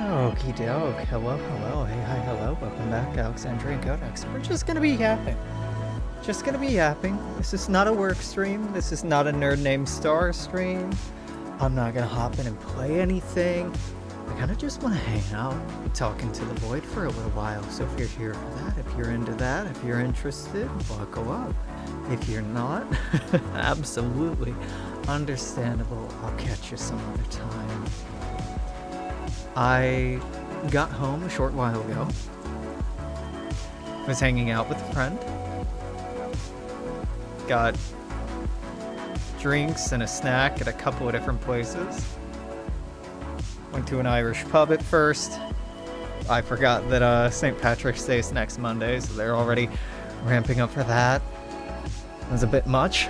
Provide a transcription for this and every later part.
Okie doke. Hello, hello. Hey, hi, hello. Welcome back, Alexandria and Codex. We're just gonna be yapping. Just gonna be yapping. This is not a work stream. This is not a Nerd Named Star stream. I'm not gonna hop in and play anything. I kinda just wanna hang out, talking to the void for a little while. So if you're here for that, if you're into that, if you're interested, buckle up. If you're not, absolutely understandable. I'll catch you some other time. I got home a short while ago. Was hanging out with a friend. Got drinks and a snack at a couple of different places. Went to an Irish pub at first. I forgot that St. Patrick's Day is next Monday, so they're already ramping up for that. It was a bit much.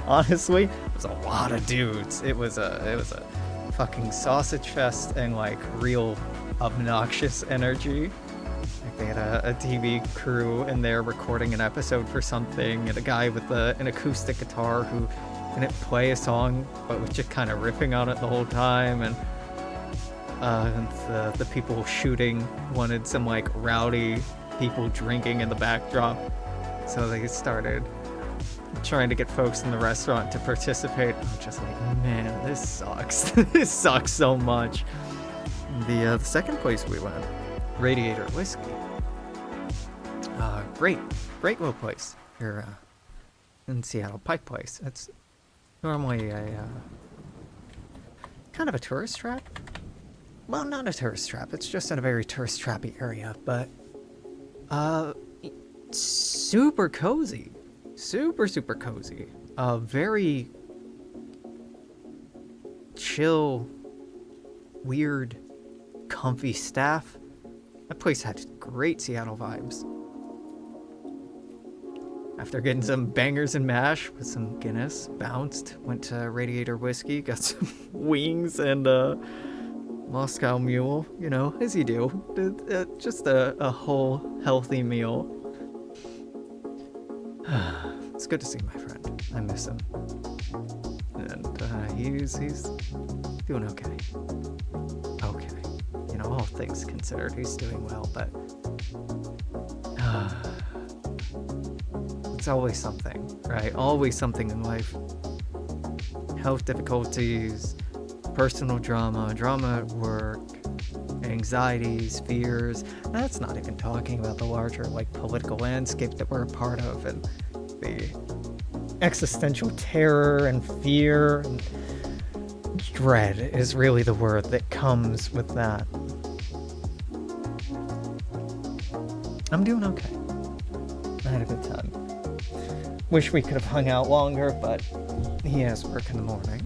Honestly, it was a lot of dudes. It was a fucking sausage fest and like real obnoxious energy. Like they had a TV crew in there recording an episode for something, and a guy with an acoustic guitar who didn't play a song but was just kind of riffing on it the whole time, and the people shooting wanted some like rowdy people drinking in the backdrop, so they started trying to get folks in the restaurant to participate. I'm just like, man, this sucks. This sucks so much. The second place we went, Radiator Whiskey. Great little place here in Seattle. Pike Place. It's normally a kind of a tourist trap. Well, not a tourist trap. It's just in a very tourist trappy area, but super cozy. Super cozy. Very chill, weird, comfy staff. That place had great Seattle vibes. After getting some bangers and mash with some Guinness, bounced, went to Radiator Whiskey, got some wings and Moscow Mule, you know, as you do. Just a whole healthy meal. It's good to see my friend. I miss him. And he's doing okay. Okay. You know, all things considered, he's doing well, but it's always something, right? Always something in life. Health difficulties, personal drama at work, anxieties, fears. That's not even talking about the larger, like, political landscape that we're a part of, and the existential terror and fear and dread is really the word that comes with that. I'm doing okay. I had a good time. Wish we could have hung out longer, but he has work in the morning,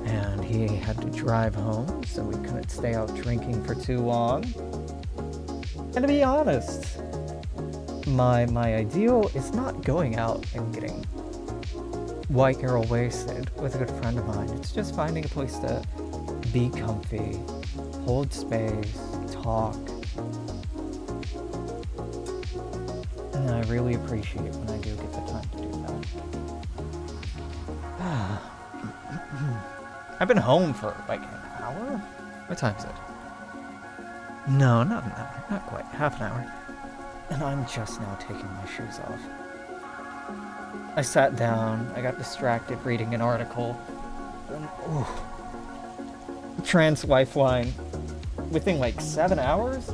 and he had to drive home, so we couldn't stay out drinking for too long. And to be honest, my ideal is not going out and getting white girl wasted with a good friend of mine. It's just finding a place to be comfy, hold space, talk. And I really appreciate when I do get the time to do that. I've been home for like an hour? What time is it? No, not an hour. Not quite. Half an hour. And I'm just now taking my shoes off. I sat down, I got distracted reading an article, and Trans Lifeline, within like 7 hours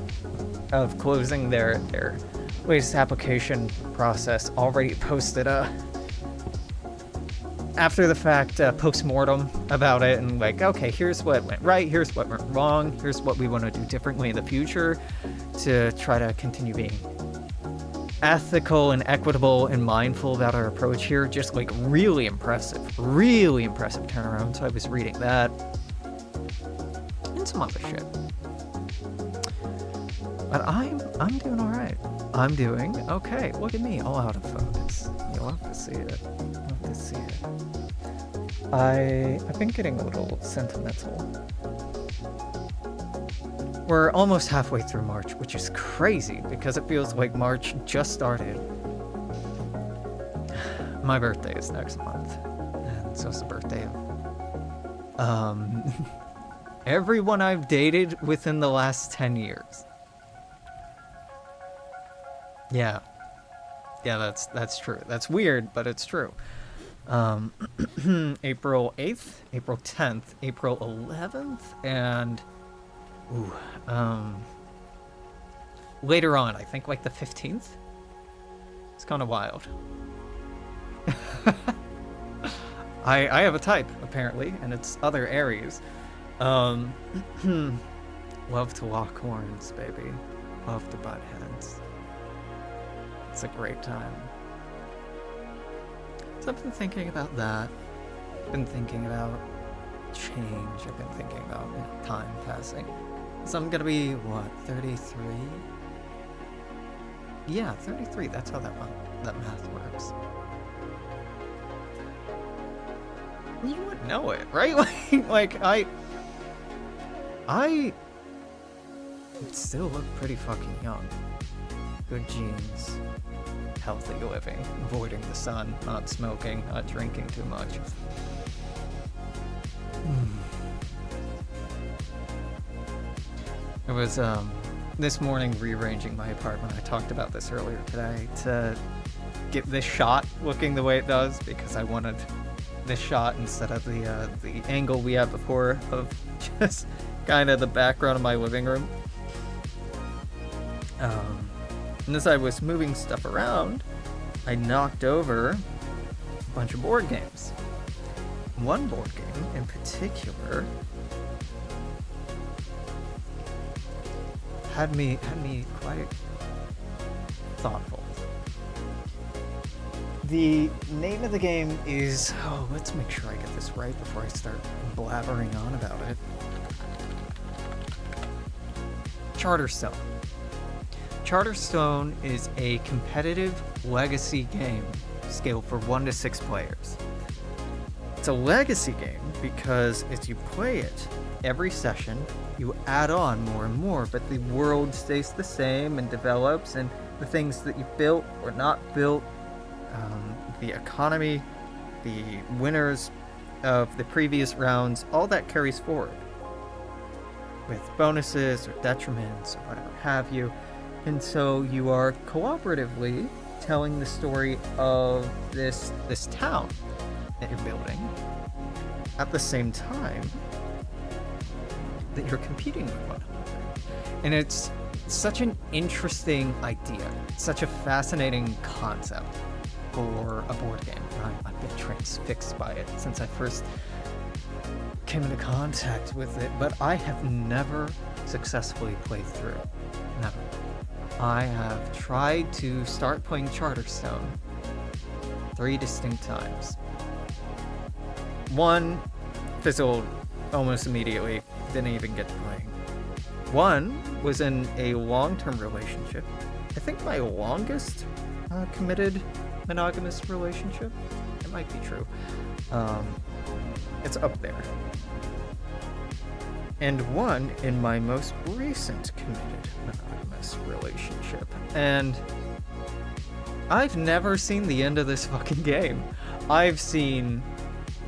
of closing their latest application process, already posted after the fact post-mortem about it, and like, okay, here's what went right, here's what went wrong, here's what we want to do differently in the future to try to continue being ethical and equitable and mindful about our approach here. Just like really impressive turnaround. So I was reading that and some other shit. But I'm doing all right. I'm doing okay. Look at me, all out of focus. You'll have to see it. I've been getting a little sentimental. We're almost halfway through March, which is crazy because it feels like March just started. My birthday is next month, and so it's the birthday of Everyone I've dated within the last 10 years. Yeah. Yeah, that's true. That's weird, but it's true. April 8th, April 10th, April 11th, and ooh, later on, I think like the 15th. It's kind of wild. I have a type, apparently, and it's other Aries. Love to lock horns, baby. Love to butt heads. It's a great time. So I've been thinking about that. I've been thinking about change. I've been thinking about time passing. So I'm gonna be, what, 33? Yeah, 33. That's how that math works. You wouldn't know it, right? like I still look pretty fucking young. Good genes, healthy living, avoiding the sun, not smoking, not drinking too much. I was this morning rearranging my apartment. I talked about this earlier today to get this shot looking the way it does because I wanted this shot instead of the angle we had before of just kind of the background of my living room. And as I was moving stuff around, I knocked over a bunch of board games. One board game in particular had me quite thoughtful. The name of the game is, let's make sure I get this right before I start blabbering on about it. Charterstone. Charterstone is a competitive legacy game scaled for 1 to 6 players. It's a legacy game because as you play it, every session you add on more and more, but the world stays the same and develops, and the things that you built or not built, the economy, the winners of the previous rounds, all that carries forward with bonuses or detriments or whatever have you. And so you are cooperatively telling the story of this town that you're building at the same time that you're competing with one another. And it's such an interesting idea, such a fascinating concept for a board game. I've been transfixed by it since I first came into contact with it, but I have never successfully played through it. Never. I have tried to start playing Charterstone 3 distinct times. One fizzled almost immediately, didn't even get to playing. One was in a long-term relationship. I think my longest committed monogamous relationship. It might be true. It's up there. And one in my most recent committed monogamous relationship. And I've never seen the end of this fucking game. I've seen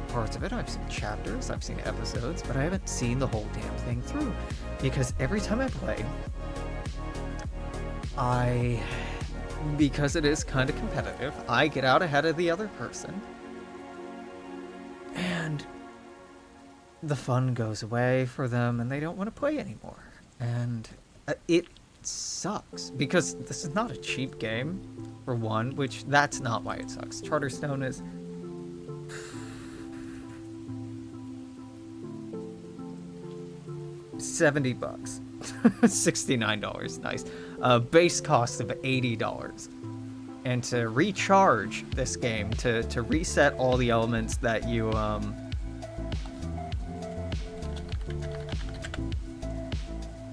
parts of it, I've seen chapters, I've seen episodes, but I haven't seen the whole damn thing through. Because every time I play, because it is kind of competitive, I get out ahead of the other person. And the fun goes away for them and they don't want to play anymore. And it sucks because this is not a cheap game, for one, which that's not why it sucks. Charterstone is $70, $69, nice. Base cost of $80. And to recharge this game, to reset all the elements that you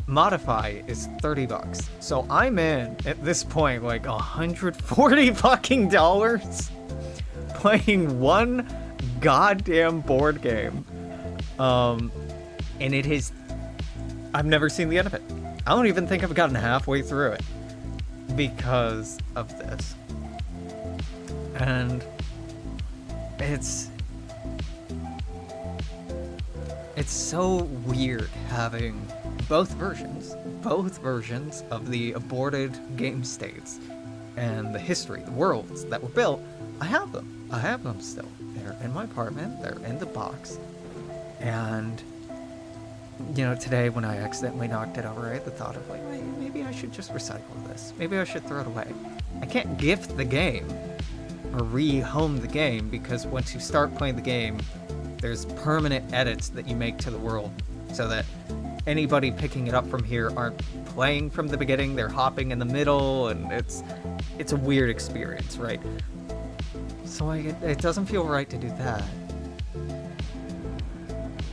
modify is $30. So I'm in at this point like $140 fucking dollars playing one goddamn board game. And it is, I've never seen the end of it. I don't even think I've gotten halfway through it because of this. And it's It's so weird having both versions of the aborted game states and the history, the worlds that were built. I have them still. They're in my apartment, they're in the box. And, today when I accidentally knocked it over, I had the thought of, like, maybe I should just recycle this. Maybe I should throw it away. I can't gift the game or rehome the game, because once you start playing the game, there's permanent edits that you make to the world so that anybody picking it up from here aren't playing from the beginning, they're hopping in the middle, and it's a weird experience, right? So it doesn't feel right to do that.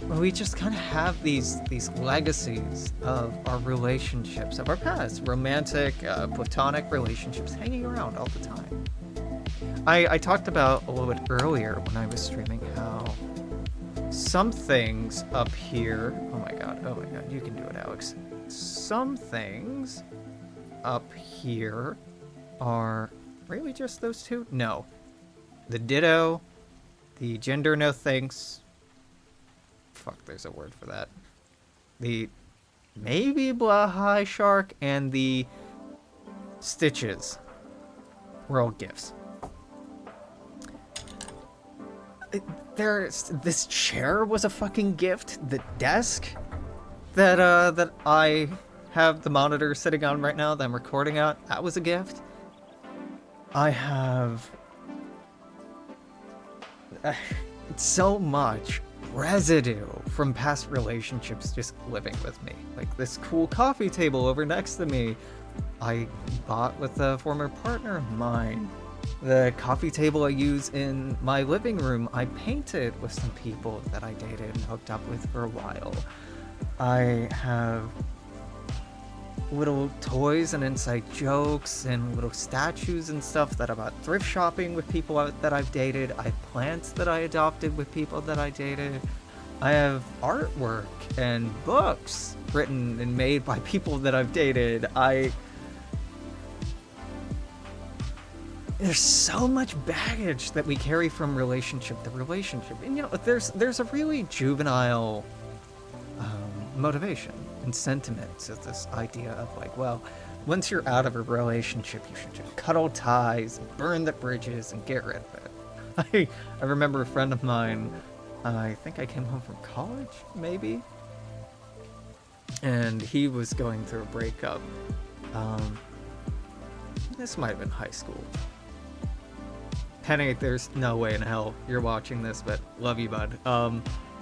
We just kind of have these legacies of our relationships of our past, romantic, platonic relationships hanging around all the time. I talked about a little bit earlier when I was streaming how some things up here, oh my god, you can do it, Alex. Some things up here are really just those two? No. The ditto, the gender no thanks, fuck, there's a word for that. The maybe Blahai Shark and the stitches were all gifts. This chair was a fucking gift. The desk that I have the monitor sitting on right now that I'm recording on, that was a gift. I have so much residue from past relationships just living with me. Like this cool coffee table over next to me, I bought with a former partner of mine. The coffee table I use in my living room, I painted with some people that I dated and hooked up with for a while. I have little toys and inside jokes and little statues and stuff that I bought thrift shopping with people that I've dated. I have plants that I adopted with people that I dated. I have artwork and books written and made by people that I've dated. There's so much baggage that we carry from relationship to relationship. And there's a really juvenile motivation and sentiment to this idea of like, well, once you're out of a relationship, you should just cut all ties, burn the bridges, and get rid of it. I remember a friend of mine, I think I came home from college, maybe? And he was going through a breakup. This might have been high school. Penny, there's no way in hell you're watching this, but love you, bud.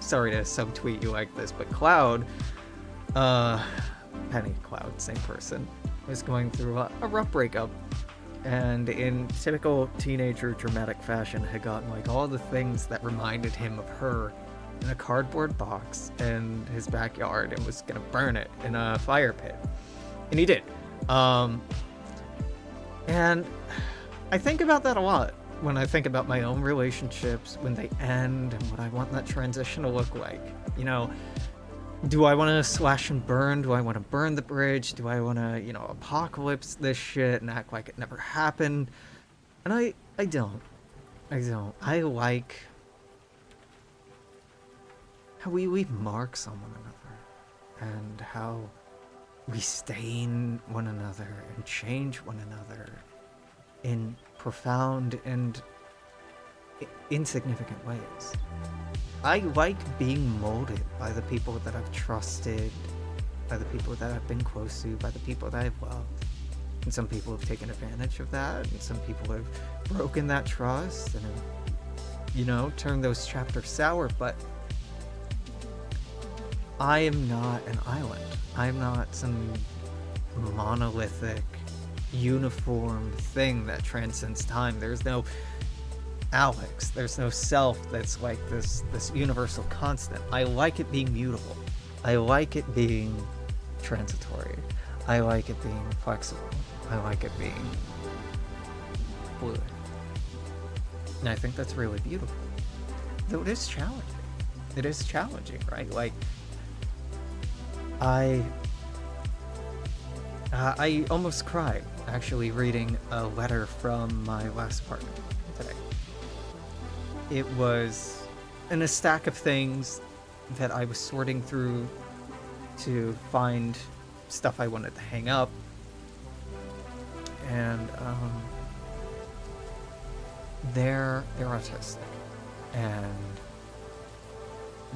Sorry to subtweet you like this, but Cloud, Penny, Cloud, same person, was going through a rough breakup, and in typical teenager dramatic fashion had gotten like all the things that reminded him of her in a cardboard box in his backyard and was gonna burn it in a fire pit. And he did. And I think about that a lot when I think about my own relationships, when they end, and what I want that transition to look like. Do I want to slash and burn? Do I want to burn the bridge? Do I want to, apocalypse this shit and act like it never happened? And I don't. I like how we leave marks on one another, and how we stain one another and change one another in profound and insignificant ways. I like being molded by the people that I've trusted, by the people that I've been close to, by the people that I've loved. And some people have taken advantage of that, and some people have broken that trust and have, turned those chapters sour. But I am not an island. I'm not some monolithic, uniform thing that transcends time. There's no Alex. There's no self that's like this universal constant. I like it being mutable. I like it being transitory. I like it being flexible. I like it being fluid. And I think that's really beautiful. Though it is challenging. It is challenging, right? Like, I almost cried actually reading a letter from my last partner today. It was in a stack of things that I was sorting through to find stuff I wanted to hang up. And they're autistic, and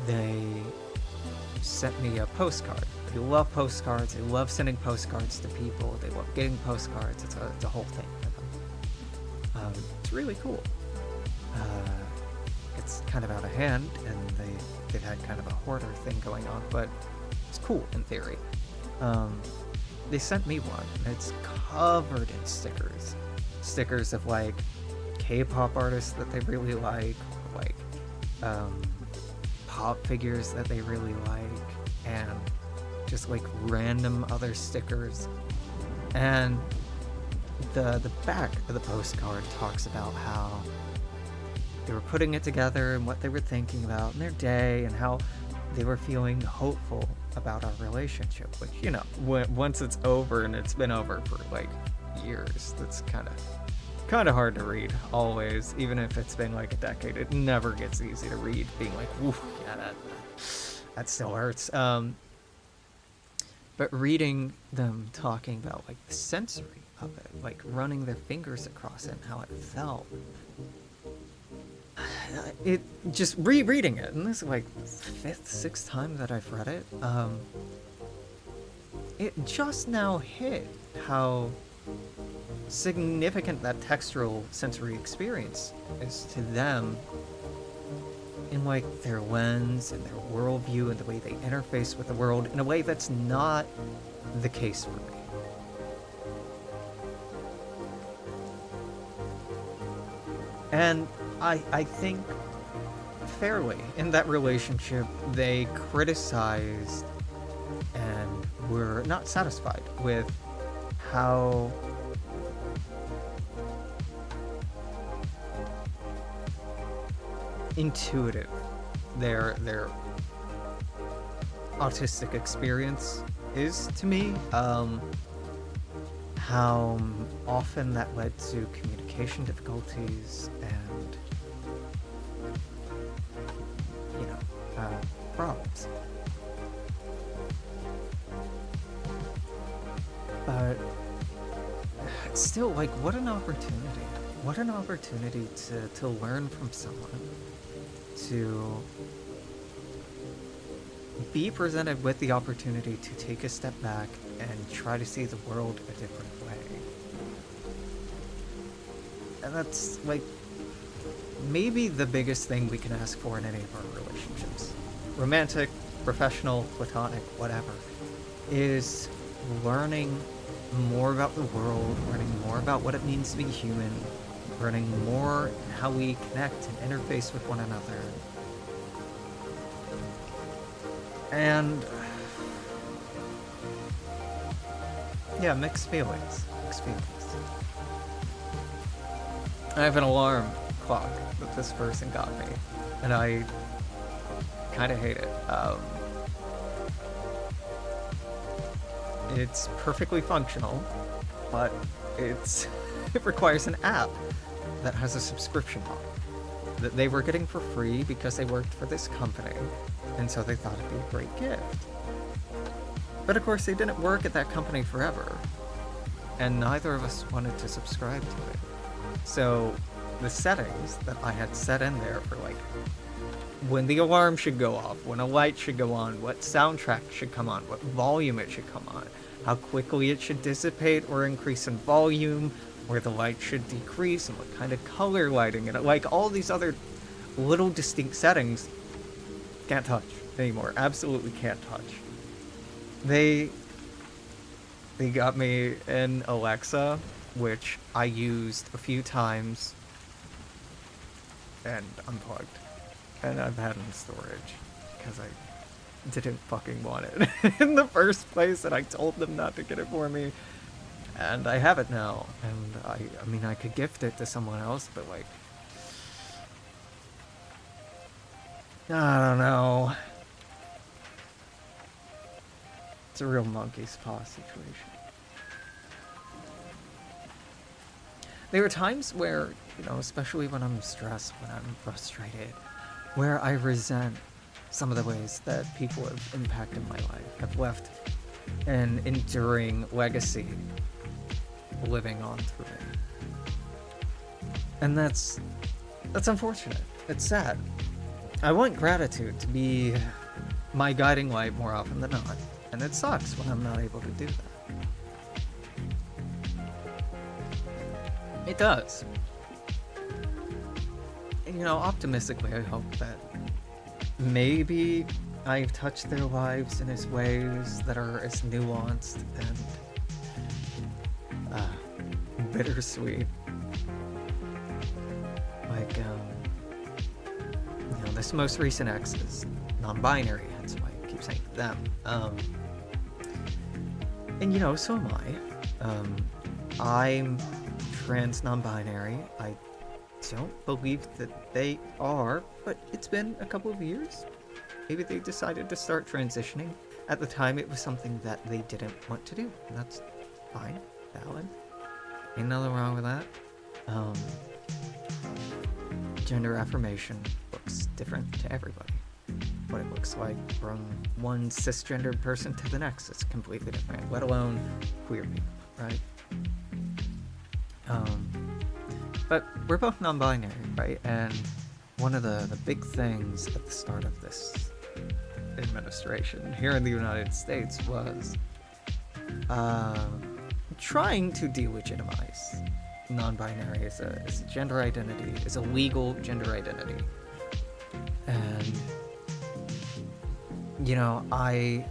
they sent me a postcard. They love postcards. They love sending postcards to people. They love getting postcards. It's a whole thing for them. It's really cool. It's kind of out of hand, and they've had kind of a hoarder thing going on, but it's cool in theory. They sent me one, and it's covered in stickers. Stickers of like K-pop artists that they really like pop figures that they really like, and just like random other stickers. And the back of the postcard talks about how they were putting it together and what they were thinking about in their day, and how they were feeling hopeful about our relationship, which, you know, once it's over, and it's been over for like years, that's kind of hard to read always. Even if it's been like a decade, it never gets easy to read, being like, ooh, yeah, that still hurts. But reading them talking about like the sensory of it, like running their fingers across it and how it felt, it just rereading it, and this is like fifth, sixth time that I've read it, it just now hit how significant that textural sensory experience is to them, in like their lens and their worldview and the way they interface with the world, in a way that's not the case for me. And I think fairly in that relationship they criticized and were not satisfied with how intuitive their autistic experience is to me. How often that led to communication difficulties and, you know, problems. But still, like, what an opportunity. What an opportunity to learn from someone, to be presented with the opportunity to take a step back and try to see the world a different way. And that's, like, maybe the biggest thing we can ask for in any of our relationships. Romantic, professional, platonic, whatever. Is learning more about the world, learning more about what it means to be human, learning more how we connect and interface with one another. And yeah, mixed feelings. I have an alarm clock that this person got me, and I kind of hate it. It's perfectly functional, but it requires an app that has a subscription on it that they were getting for free because they worked for this company, and so they thought it'd be a great gift. But of course, they didn't work at that company forever, and neither of us wanted to subscribe to it. So the settings that I had set in there for, like, when the alarm should go off, when a light should go on, what soundtrack should come on, what volume it should come on, how quickly it should dissipate or increase in volume, where the light should decrease, and what kind of color lighting, and like all these other little distinct settings, can't touch anymore. Absolutely can't touch. They got me an Alexa, which I used a few times and unplugged. And I've had in storage because I didn't fucking want it in the first place, and I told them not to get it for me. And I have it now, and I mean, I could gift it to someone else, but, like, I don't know. It's a real monkey's paw situation. There are times where, you know, especially when I'm stressed, when I'm frustrated, where I resent some of the ways that people have impacted my life, have left an enduring legacy living on through me. And that's unfortunate. It's sad. I want gratitude to be my guiding light more often than not, and it sucks when I'm not able to do that. It does. And, optimistically, I hope that maybe I've touched their lives in as ways that are as nuanced and bittersweet. Like, this most recent ex is non-binary, hence why I keep saying them. And so am I. I'm trans non-binary. I don't believe that they are, but it's been a couple of years. Maybe they decided to start transitioning. At the time, it was something that they didn't want to do, and that's fine, valid. Ain't nothing wrong with that. Gender affirmation looks different to everybody. What it looks like from one cisgendered person to the next is completely different, let alone queer people, right? But we're both non-binary, right? And one of the big things at the start of this administration here in the United States was trying to delegitimize non-binary as a gender identity, as a legal gender identity. And I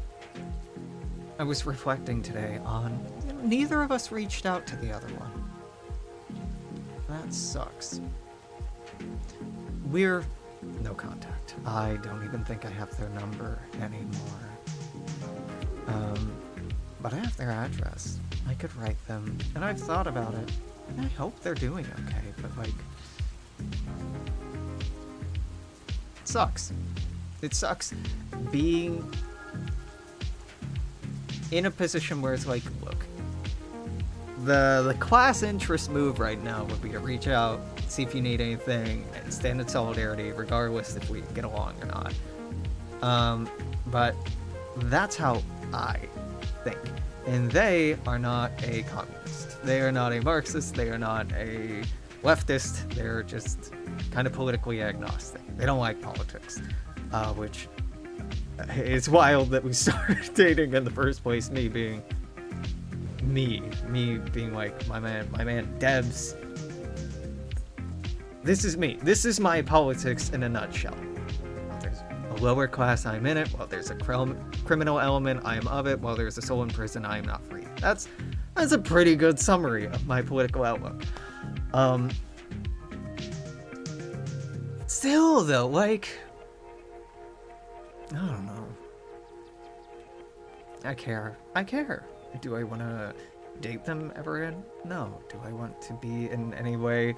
was reflecting today on neither of us reached out to the other one. That sucks. We're no contact. I don't even think I have their number anymore. But I have their address. I could write them, and I've thought about it. And I hope they're doing okay, but it sucks. It sucks being in a position where it's like, look, the class interest move right now would be to reach out, see if you need anything, and stand in solidarity regardless if we get along or not. But that's how I think. And they are not a communist. They are not a Marxist. They are not a leftist. They're just kind of politically agnostic. They don't like politics, which it's wild that we started dating in the first place. Me being like my man Debs. This is me. This is my politics in a nutshell. While there's a lower class, I'm in it. While there's a criminal element, I am of it. While there's a soul in prison, I am not free. That's a pretty good summary of my political outlook. Still though, I don't know. I care. Do I want to date them ever again? No. Do I want to be in any way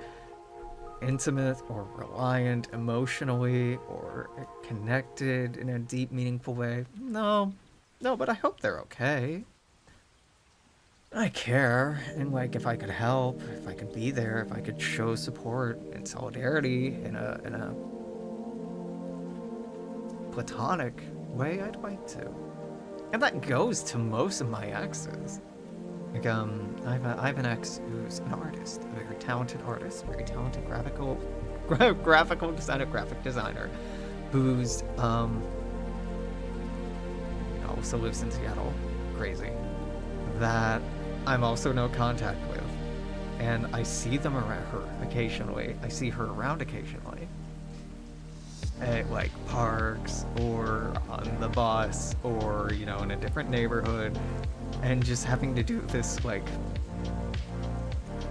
intimate or reliant emotionally or connected in a deep, meaningful way? No, but I hope they're okay. I care, and if I could help, if I could be there, if I could show support and solidarity in a platonic way, I'd like to. And that goes to most of my exes. I have an ex who's an artist, a very talented artist, very talented graphic designer, who's also lives in Seattle. Crazy. That I'm also no contact with, and I see them around her occasionally. I see her around occasionally, at parks or on the bus or in a different neighborhood. And just having to do this,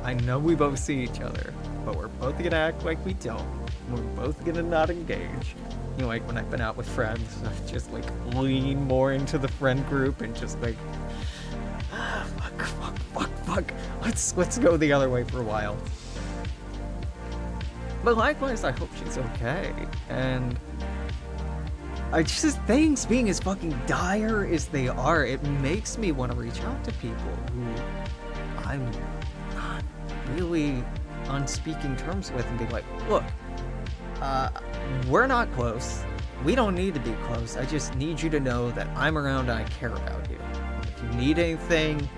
I know we both see each other, but we're both gonna act like we don't. We're both gonna not engage. When I've been out with friends, I've just, lean more into the friend group and just, fuck. Let's go the other way for a while. But likewise, I hope she's okay. And things being as fucking dire as they are, it makes me want to reach out to people who I'm not really on speaking terms with and be like, look, we're not close. We don't need to be close. I just need you to know that I'm around and I care about you. If you need anything,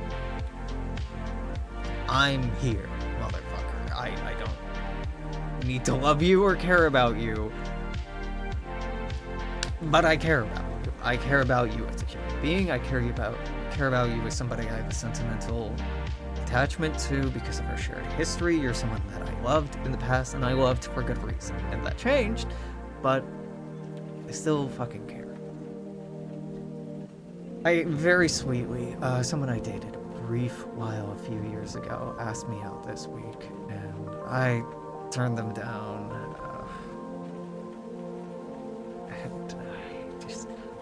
I'm here, motherfucker. I don't need to love you or care about you, but I care about you. I care about you as a human being. I care about you as somebody I have a sentimental attachment to because of our shared history. You're someone that I loved in the past, and I loved for good reason, and that changed, but I still fucking care. I very sweetly, someone I dated a brief while a few years ago asked me out this week, and I turned them down.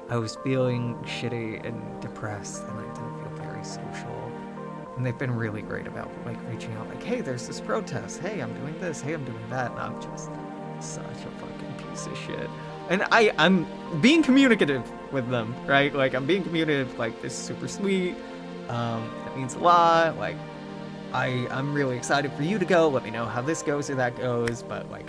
I was feeling shitty and depressed, and I didn't feel very social. And they've been really great about like reaching out, like, hey, there's this protest. Hey, I'm doing this. Hey, I'm doing that. And I'm just such a fucking piece of shit. And I'm being communicative with them, right? Like, I'm being communicative, like, this is super sweet. That means a lot. Like, I'm really excited for you to go. Let me know how this goes or that goes. But, like,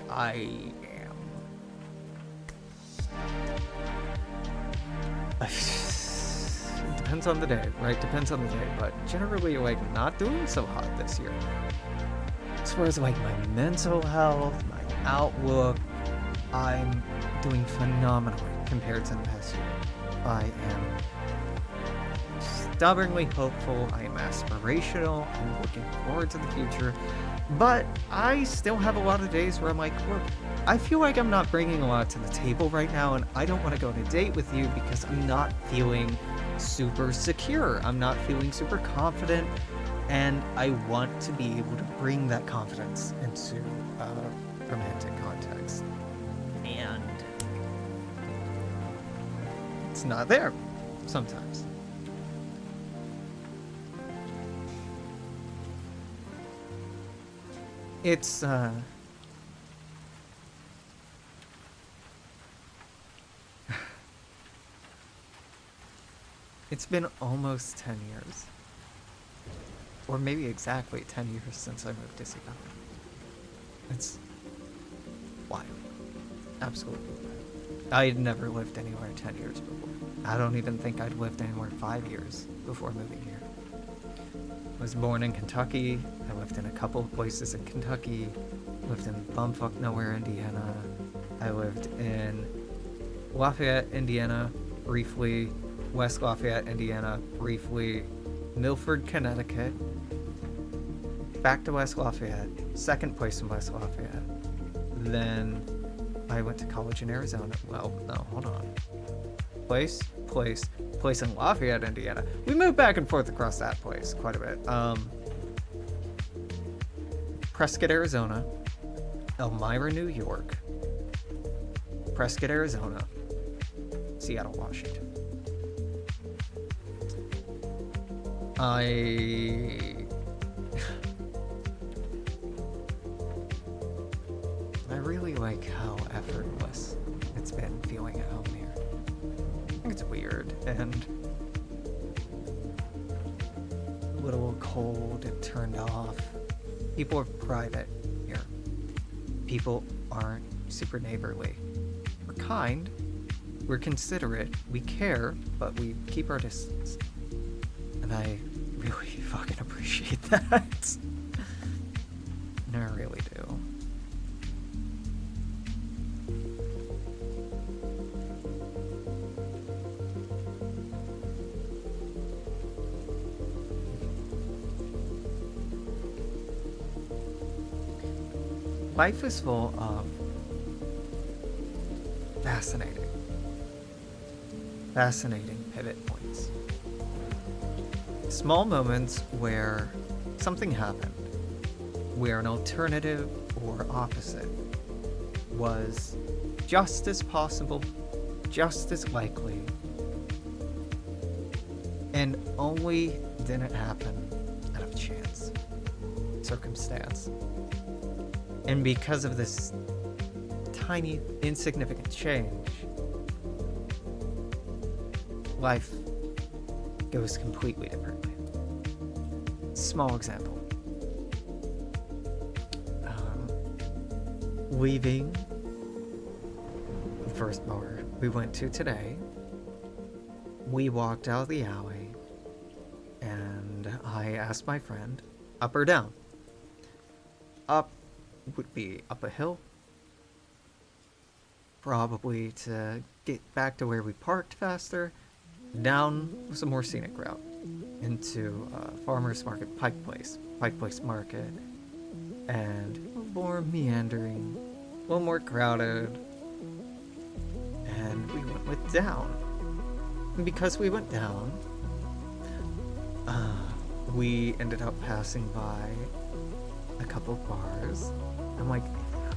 it depends on the day, right? Depends on the day. But generally, like, not doing so hot this year. As far as, like, my mental health, my outlook, I'm doing phenomenally compared to the past year. I am stubbornly hopeful. I am aspirational. I'm looking forward to the future. But I still have a lot of days where I'm like, look, I feel like I'm not bringing a lot to the table right now, and I don't want to go on a date with you because I'm not feeling super secure. I'm not feeling super confident, and I want to be able to bring that confidence into romantic context. And it's not there sometimes. It's it's been almost 10 years. Or maybe exactly 10 years since I moved to Seattle. It's wild. Absolutely wild. I had never lived anywhere 10 years before. I don't even think I'd lived anywhere 5 years before moving here. I was born in Kentucky. I lived in a couple of places in Kentucky. Lived in bumfuck nowhere, Indiana. I lived in Lafayette, Indiana, briefly. West Lafayette, Indiana, briefly. Milford, Connecticut. Back to West Lafayette. Second place in West Lafayette. Then I went to college in Arizona. Well, no, hold on. Place in Lafayette, Indiana. We moved back and forth across that place quite a bit. Prescott, Arizona. Elmira, New York. Prescott, Arizona. Seattle, Washington. I really like how effortless it's been feeling at home here. I think it's weird and a little cold and turned off. People are private here. People aren't super neighborly. We're kind, we're considerate, we care, but we keep our distance. And I really fucking appreciate that. And I really do. Life is full of fascinating pivot points. Small moments where something happened, where an alternative or opposite was just as possible, just as likely, and only didn't happen out of chance, circumstance. And because of this tiny, insignificant change, life goes completely differently. Small example. Leaving the first bar we went to today. We walked out of the alley, and I asked my friend, up or down? Up would be up a hill, probably to get back to where we parked faster. Down was a more scenic route into Farmer's Market, Pike Place Market, and a little more meandering, a little more crowded, and we went with down. And because we went down, we ended up passing by a couple bars. I'm like,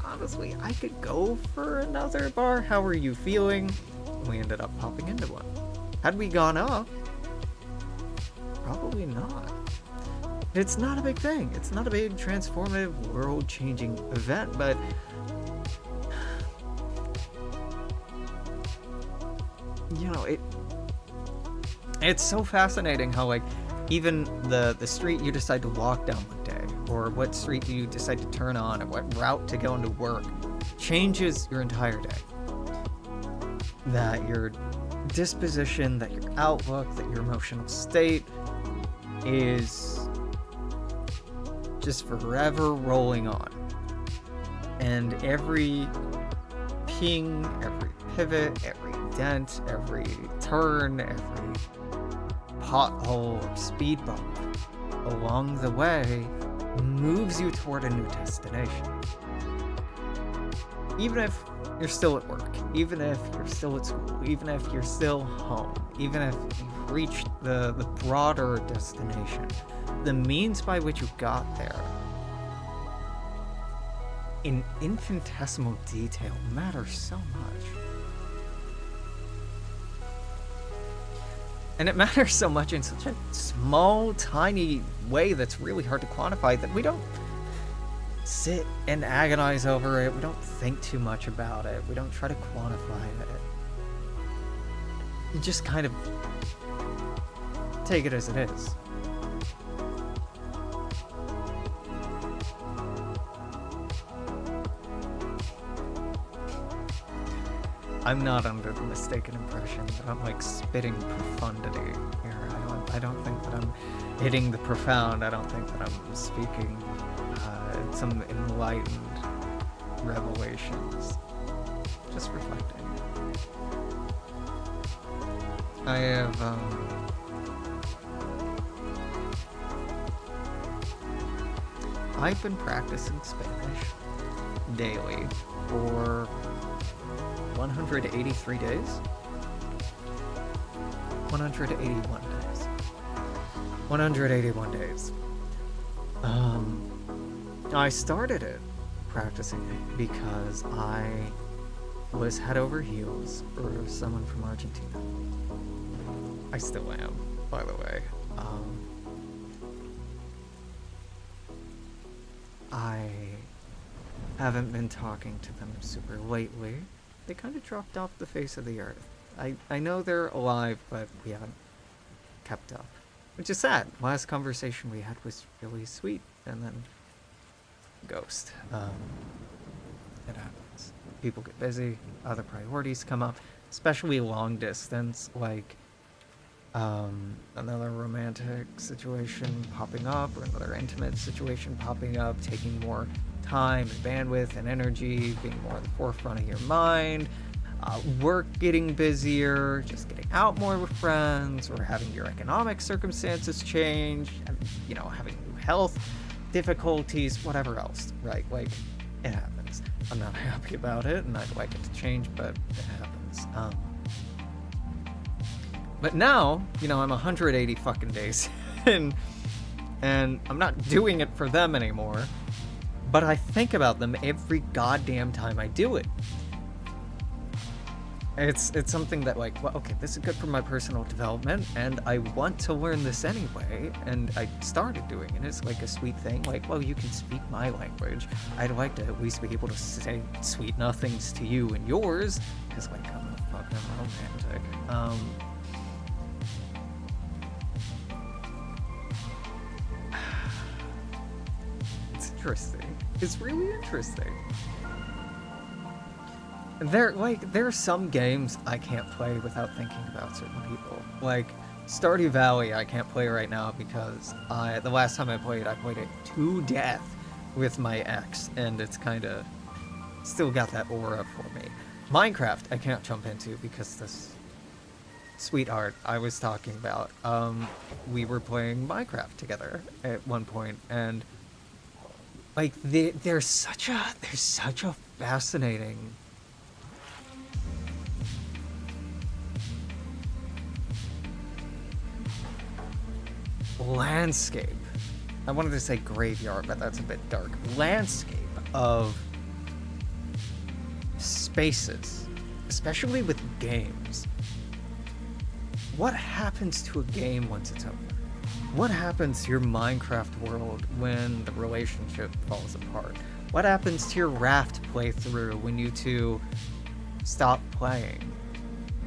honestly, I could go for another bar. How are you feeling? And we ended up popping into one. Had we gone up, probably not. It's not a big thing. It's not a big transformative, world-changing event, but you know, it's so fascinating how, like, even the street you decide to walk down one day, or what street you decide to turn on, or what route to go into work, changes your entire day. That your disposition, that your outlook, that your emotional state is just forever rolling on. And every ping, every pivot, every dent, every turn, every pothole or speed bump along the way moves you toward a new destination. Even if you're still at work, even if you're still at school, even if you're still home, even if you've reached the broader destination, the means by which you got there in infinitesimal detail matters so much. And it matters so much in such a small, tiny way that's really hard to quantify that we don't sit and agonize over it. We don't think too much about it. We don't try to quantify it. You just kind of take it as it is. I'm not under the mistaken impression that I'm like spitting profundity here. I don't think that I'm hitting the profound. I don't think that I'm speaking some enlightened revelations. Just reflecting. I have I've been practicing Spanish daily for 183 days? 181 days. 181 days. I started it, practicing it, because I was head over heels for someone from Argentina. I still am, by the way. I haven't been talking to them super lately. They kind of dropped off the face of the earth. I know they're alive, but we haven't kept up. Which is sad. Last conversation we had was really sweet, and then ghost. It happens. People get busy, other priorities come up, especially long distance, like another romantic situation popping up, or another intimate situation popping up, taking more time and bandwidth and energy, being more at the forefront of your mind, work getting busier, just getting out more with friends, or having your economic circumstances change, you know, having new health difficulties, whatever else, right? Like, it happens. I'm not happy about it, and I'd like it to change, but it happens. But now, you know, I'm 180 fucking days in, and I'm not doing it for them anymore, but I think about them every goddamn time I do it. It's something that, like, well, okay, this is good for my personal development, and I want to learn this anyway, and I started doing it. It's like a sweet thing, like, well, you can speak my language. I'd like to at least be able to say sweet nothings to you and yours, because, like, I'm a fucking romantic. It's interesting. It's really interesting. There are some games I can't play without thinking about certain people. Like Stardew Valley, I can't play right now because the last time I played it to death with my ex, and it's kind of still got that aura for me. Minecraft, I can't jump into because this sweetheart I was talking about, we were playing Minecraft together at one point, and like there's such a fascinating landscape. I wanted to say graveyard, but that's a bit dark. Landscape of spaces, especially with games. What happens to a game once it's over? What happens to your Minecraft world when the relationship falls apart? What happens to your Raft playthrough when you two stop playing?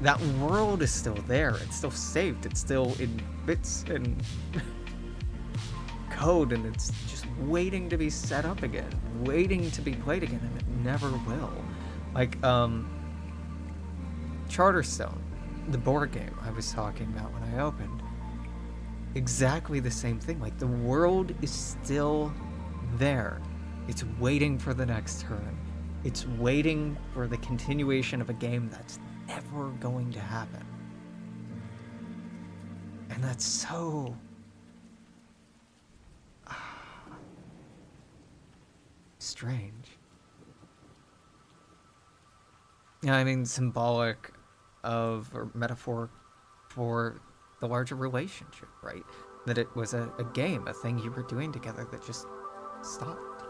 That world is still there. It's still saved. It's still in bits and code, and it's just waiting to be set up again, waiting to be played again, and it never will. Like, Charterstone, the board game I was talking about when I opened. Exactly the same thing. Like, the world is still there. It's waiting for the next turn. It's waiting for the continuation of a game that's never going to happen. And that's so... strange. Yeah, I mean, symbolic of, or metaphor for the larger relationship, right? That it was a game, a thing you were doing together that just stopped.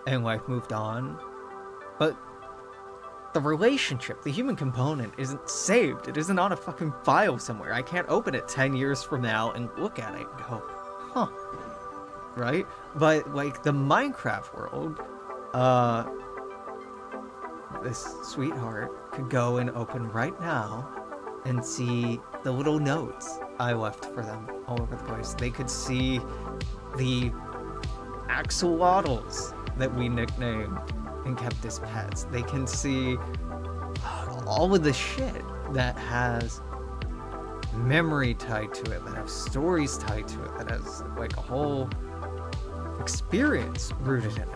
And life moved on. But the relationship, the human component, isn't saved. It isn't on a fucking file somewhere. I can't open it 10 years from now and look at it and go, huh. Right? But, like, the Minecraft world, this sweetheart could go and open right now and see the little notes I left for them all over the place. They could see the axolotls that we nicknamed and kept as pets. They can see all of the shit that has memory tied to it, that has stories tied to it, that has like a whole experience rooted in it.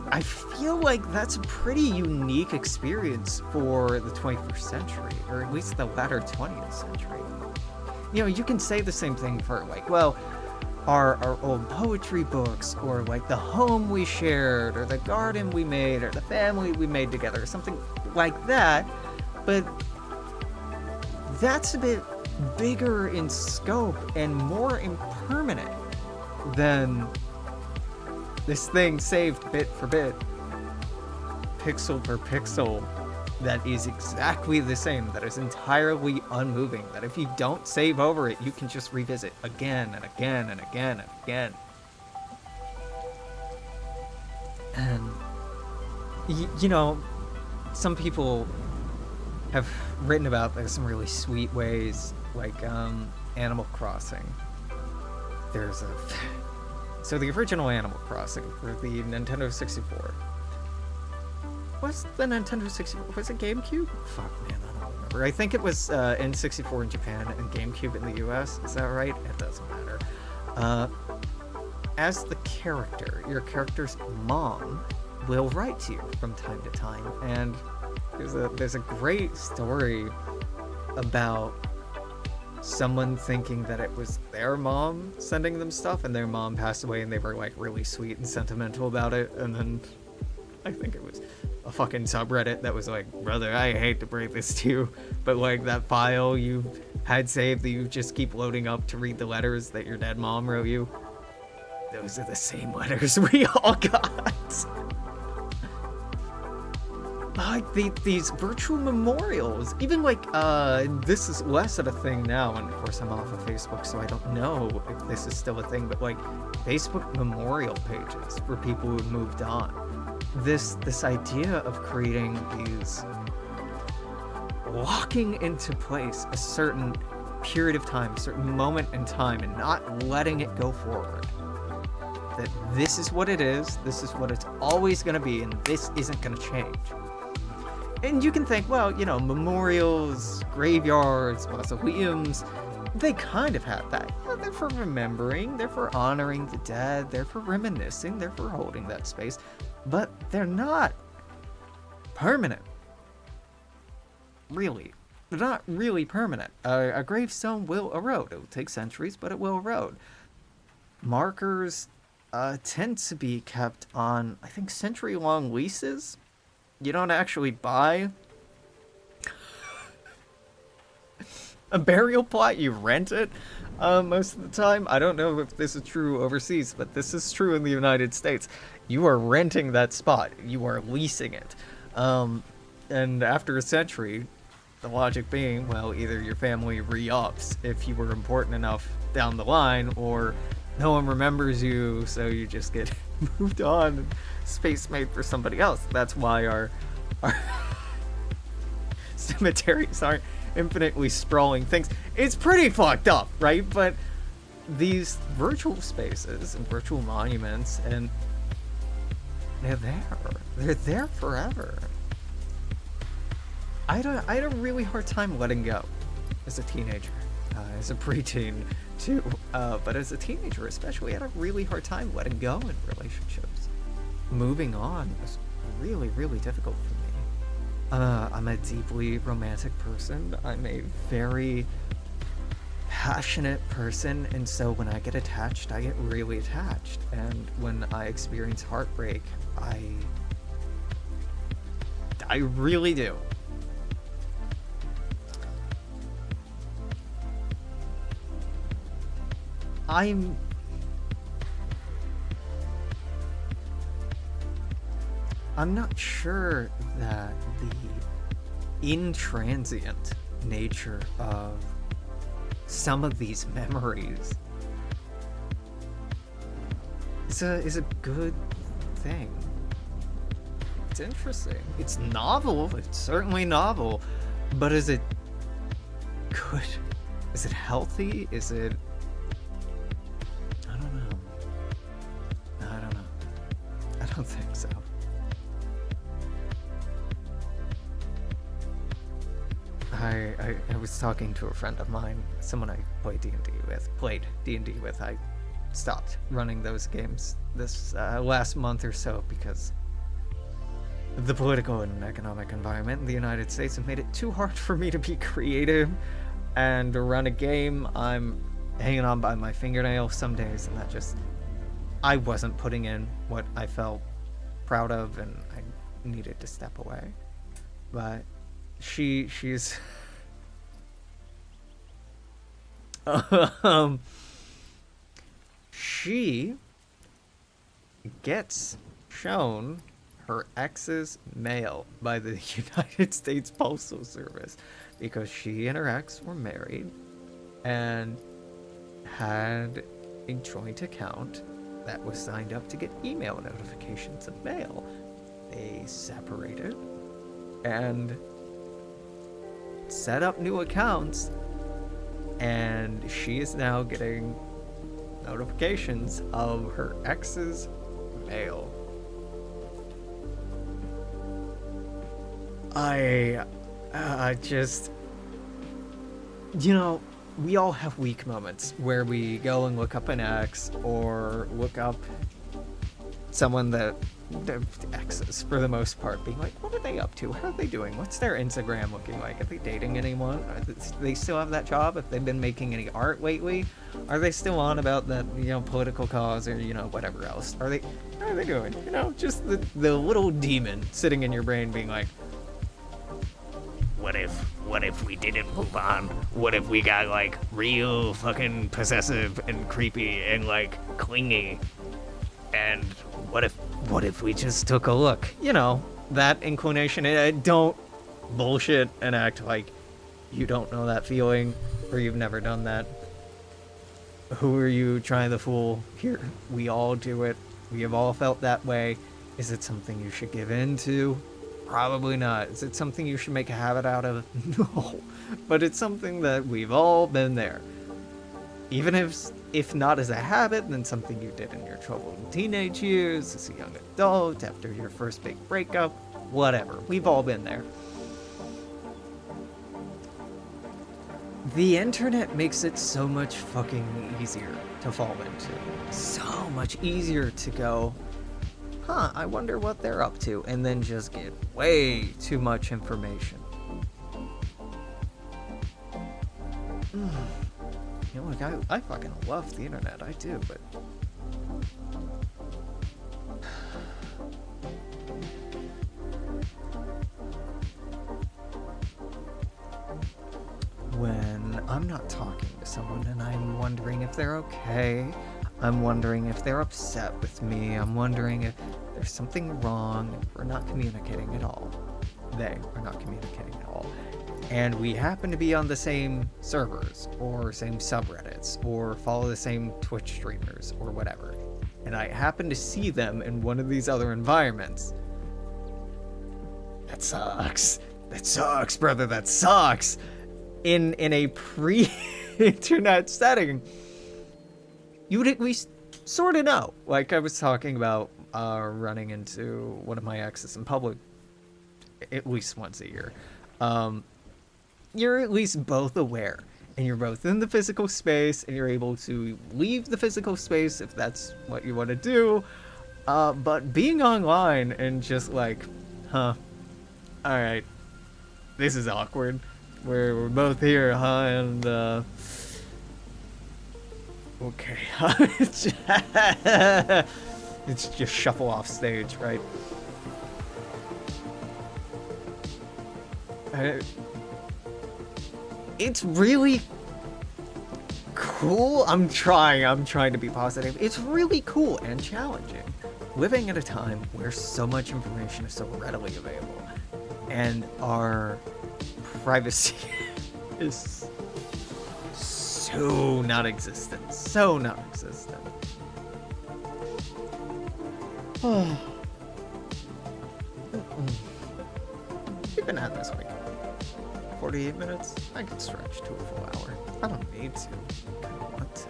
I feel like that's a pretty unique experience for the 21st century, or at least the latter 20th century. You know, you can say the same thing for, like, well, our old poetry books, or like the home we shared, or the garden we made, or the family we made together, or something like that, but that's a bit bigger in scope and more impermanent than this thing saved bit for bit, pixel per pixel, that is exactly the same, that is entirely unmoving, that if you don't save over it, you can just revisit again and again and again and again. And, you know, some people have written about like some really sweet ways, like Animal Crossing. There's a... So the original Animal Crossing for the Nintendo 64. What's the Nintendo 64? Was it GameCube? Fuck, man, I don't remember. I think it was N64 in Japan and GameCube in the US. Is that right? It doesn't matter. As the character, your character's mom will write to you from time to time, and there's a great story about someone thinking that it was their mom sending them stuff, and their mom passed away, and they were like really sweet and sentimental about it, and then I think it was a fucking subreddit that was like, brother, I hate to break this to you, but like that file you had saved that you just keep loading up to read the letters that your dead mom wrote you, those are the same letters we all got. Like these virtual memorials, even like this is less of a thing now, and of course I'm off of Facebook, so I don't know if this is still a thing, but like Facebook memorial pages for people who moved on. This idea of creating these, locking into place a certain period of time, a certain moment in time, and not letting it go forward. that this is what it is, this is what it's always going to be, and this isn't going to change. And you can think, well, memorials, graveyards, mausoleums, they kind of have that. They're for remembering, they're for honoring the dead, they're for reminiscing, they're for holding that space, but they're not permanent. Really. They're not really permanent. A gravestone will erode. It will take centuries, but it will erode. Markers tend to be kept on, I think, century-long leases. You don't actually buy a burial plot, you rent it most of the time. I don't know if this is true overseas, but this is true in the United States. You are renting that spot. You are leasing it. And after a century, the logic being, well, either your family re-ups if you were important enough down the line, or no one remembers you, so you just get moved on and space made for somebody else. That's why our cemeteries aren't infinitely sprawling things. It's pretty fucked up, right? But these virtual spaces and virtual monuments, and they're there forever. I had a really hard time letting go as a teenager, as a preteen too, but as a teenager especially, I had a really hard time letting go in relationships. Moving on was really, really difficult for me. I'm a deeply romantic person. I'm a very passionate person, and so when I get attached, I get really attached. And when I experience heartbreak, I really do. I'm not sure that the intransient nature of some of these memories is a good thing. It's interesting. It's novel. It's certainly novel. But is it good? Is it healthy? Is it... I don't know. I don't think so. I was talking to a friend of mine, someone I played D&D with. I stopped running those games this last month or so because the political and economic environment in the United States have made it too hard for me to be creative and to run a game. I'm hanging on by my fingernails some days, and that just... I wasn't putting in what I felt proud of, and I needed to step away. But she's she gets shown her ex's mail by the United States Postal Service because she and her ex were married and had a joint account that was signed up to get email notifications of mail. They separated and set up new accounts, and she is now getting notifications of her ex's mail. I just, we all have weak moments where we go and look up an ex or look up someone that exes for the most part, being like, what are they up to? How are they doing? What's their Instagram looking like? Are they dating anyone? Do they still have that job? Have they been making any art lately? Are they still on about that, political cause or, whatever else? How are they doing? Just the little demon sitting in your brain being like, what if we didn't move on? What if we got, real fucking possessive and creepy and, clingy? And what if we just took a look? That inclination. Don't bullshit and act like you don't know that feeling or you've never done that. Who are you trying to fool here? We all do it. We have all felt that way. Is it something you should give in to? Probably not. Is it something you should make a habit out of? No. But it's something that we've all been there. Even if if not as a habit, then something you did in your troubled teenage years, as a young adult, after your first big breakup, whatever. We've all been there. The internet makes it so much fucking easier to fall into. So much easier to go, huh, I wonder what they're up to, and then just get way too much information. You know, like, I fucking love the internet, I do, but... when I'm not talking to someone and I'm wondering if they're okay, I'm wondering if they're upset with me, I'm wondering if there's something wrong, if we're not communicating at all. They are not communicating at all. And we happen to be on the same servers, or same subreddits, or follow the same Twitch streamers, or whatever. And I happen to see them in one of these other environments. That sucks. That sucks, brother, that sucks. In a pre-internet setting, you would at least sort of know. Like I was talking about running into one of my exes in public at least once a year. You're at least both aware, and you're both in the physical space, and you're able to leave the physical space if that's what you want to do. But being online and just like, huh, alright, this is awkward. We're both here, huh, and, okay, it's just shuffle off stage, right? It's really cool. I'm trying to be positive. It's really cool and challenging. Living at a time where so much information is so readily available and our privacy is so non-existent. So non-existent. We've been at this week. 48 minutes? I could stretch to a full hour. I don't need to. I don't want to.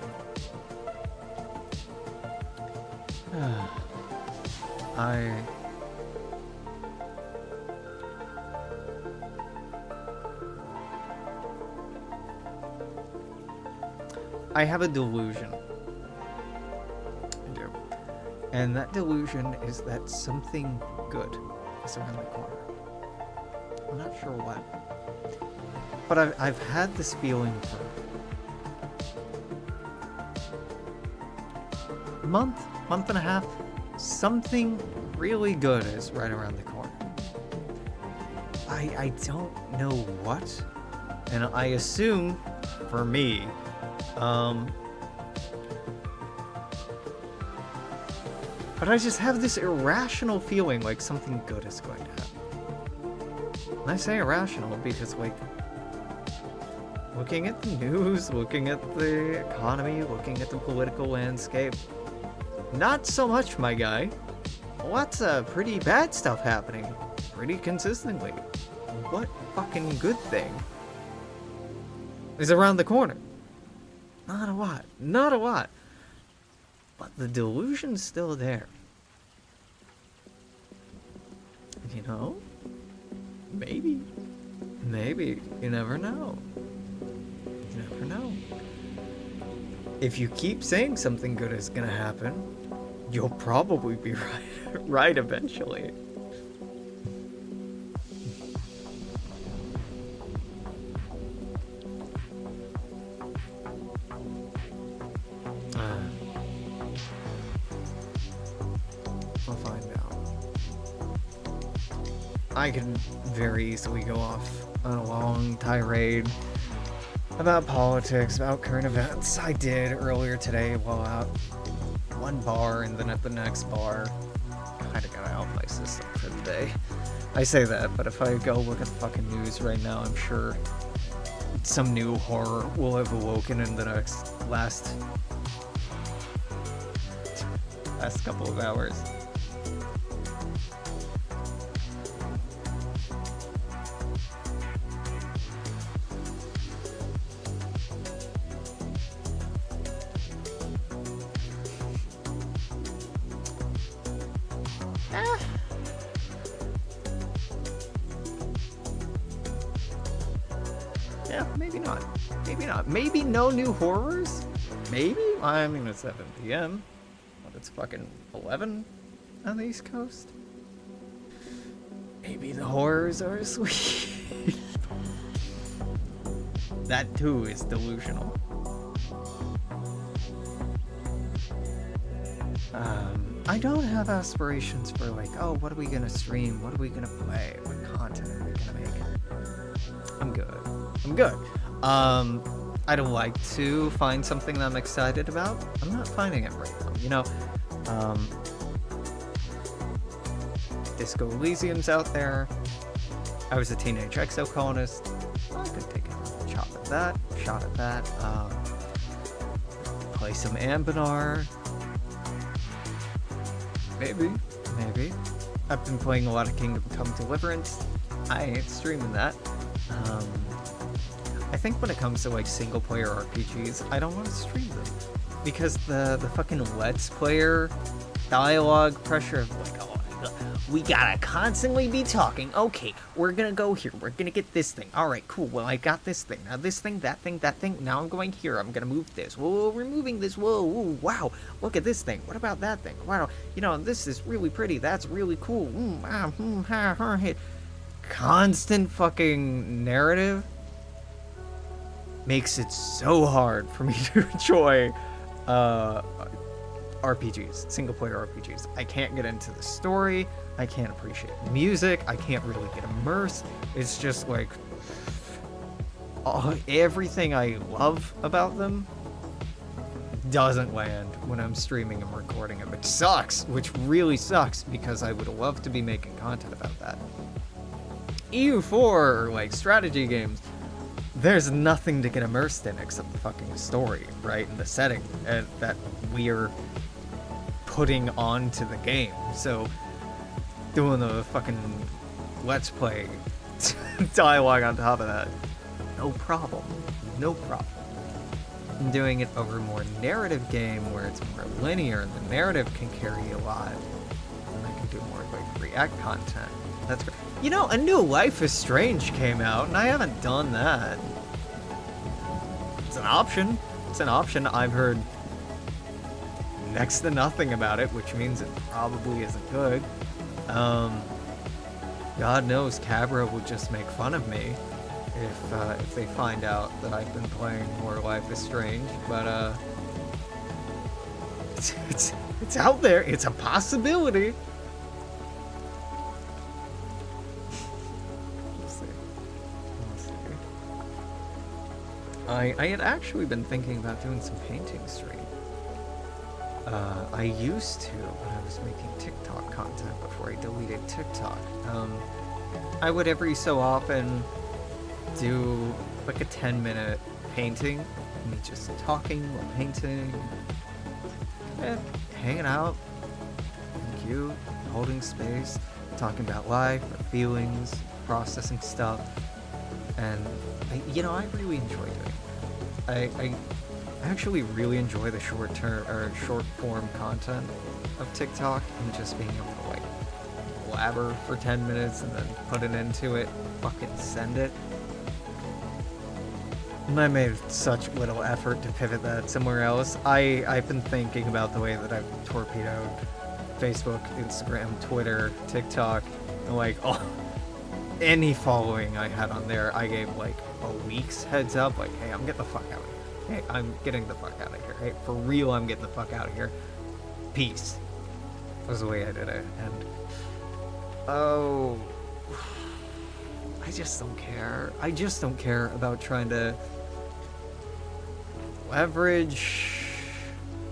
I have a delusion. I do. And that delusion is that something good is around the corner. I'm not sure what. But I've had this feeling for a month and a half. Something really good is right around the corner. I don't know what, and I assume, for me, but I just have this irrational feeling like something good is going to happen. And I say irrational because, like, looking at the news, looking at the economy, looking at the political landscape, not so much, my guy. Lots of pretty bad stuff happening pretty consistently. What fucking good thing is around the corner? Not a lot. Not a lot. But the delusion's still there. And you know, maybe. You never know. You never know. If you keep saying something good is gonna happen, you'll probably be right eventually. We'll find out. I could very easily go off on a long tirade about politics, about current events. I did earlier today while out one bar and then at the next bar. Kinda got out my system for the day. I say that, but if I go look at the fucking news right now, I'm sure some new horror will have awoken in the last couple of hours. Yeah, maybe not. Maybe not. Maybe no new horrors? Maybe? I mean, it's 7 p.m. But it's fucking 11 on the East Coast. Maybe the horrors are asleep. That too is delusional. I don't have aspirations for like, oh, what are we gonna stream? What are we gonna play? What content are we gonna make? I'm good. I'd like to find something that I'm excited about. I'm not finding it right now. You know, Disco Elysium's out there. I was a teenage exocolonist. I could take a shot at that. Play some Ambinar. Maybe. I've been playing a lot of Kingdom Come Deliverance. I ain't streaming that. I think when it comes to like single player RPGs, I don't want to stream them because the fucking Let's Player dialogue pressure of like, oh, we gotta constantly be talking. Okay, we're gonna go here. We're gonna get this thing. All right, cool. Well, I got this thing. Now this thing, that thing, that thing. Now I'm going here. I'm gonna move this. Whoa, we're moving this. Whoa, ooh, wow. Look at this thing. What about that thing? Wow, you know, this is really pretty. That's really cool. Constant fucking narrative makes it so hard for me to enjoy RPGs, single player RPGs. I can't get into the story. I can't appreciate the music. I can't really get immersed. It's just like everything I love about them doesn't land when I'm streaming and recording it, which sucks, which really sucks because I would love to be making content about that. EU4, like strategy games, there's nothing to get immersed in except the fucking story, right? And the setting that we're putting onto the game. So doing the fucking Let's Play dialogue on top of that, no problem. I'm doing it over a more narrative game where it's more linear and the narrative can carry a lot. And I can do more like React content. That's great. You know, a new Life is Strange came out and I haven't done that. It's an option. I've heard next to nothing about it, which means it probably isn't good. God knows Cabra would just make fun of me if they find out that I've been playing more Life is Strange, but it's out there. It's a possibility. We'll see. I had actually been thinking about doing some painting stream. I used to when I was making TikTok content before I deleted TikTok. I would every so often do like a 10-minute painting, me just talking while painting, and hanging out, cute, holding space, talking about life, feelings, processing stuff, and I really enjoy doing it. I actually really enjoy the short form content of TikTok and just being able to like blabber for 10 minutes and then put it into it, fucking send it. And I made such little effort to pivot that somewhere else. I've been thinking about the way that I've torpedoed Facebook, Instagram, Twitter, TikTok, and like any following I had on there, I gave like a week's heads up, like, hey, I'm getting the fuck out of here. Hey, I'm getting the fuck out of here. Hey, for real, I'm getting the fuck out of here. Peace. That was the way I did it. And I just don't care. I just don't care about trying to leverage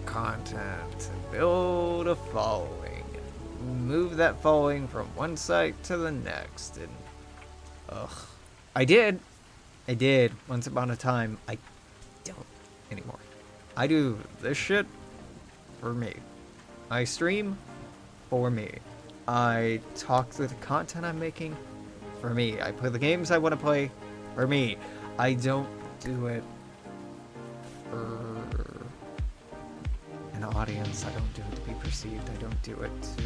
content to build a following and move that following from one site to the next. And I did once upon a time. I don't anymore. I do this shit for me. I stream for me. I talk through the content I'm making for me. I play the games I want to play for me. I don't do it for an audience. I don't do it to be perceived. I don't do it to